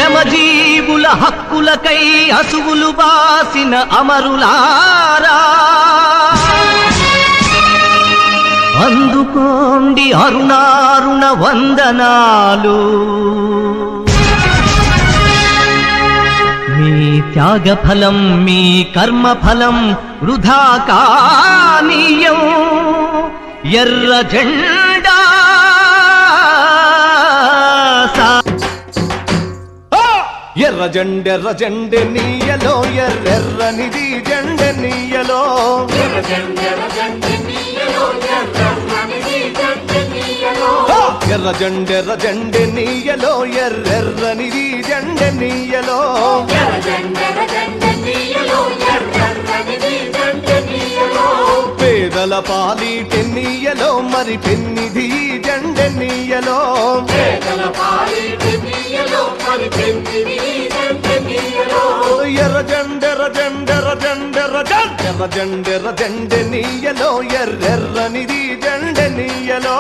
శ్రమజీవుల హక్కులకై అసువులు బాసిన అమరులారా అందుకోండి అరుణారుణ వందనాలు. మీ త్యాగఫలం మీ కర్మఫలం వృధా కానీయం. ఎర్ర జెండా ఎర్ర జెండె నీయలో ఎర్రెర్రనిది జెండె నీయలో. ఎర్ర జెండె నీయలో ఎర్రెర్రనిది జెండె నీయలో. పేదల పాలిటెన్నీయలో మరి పెన్నిధి జెండె నీయలో. ఎర్ర జెండె నీయలో ఎర్రెర్రనిది జెండె నీయలో.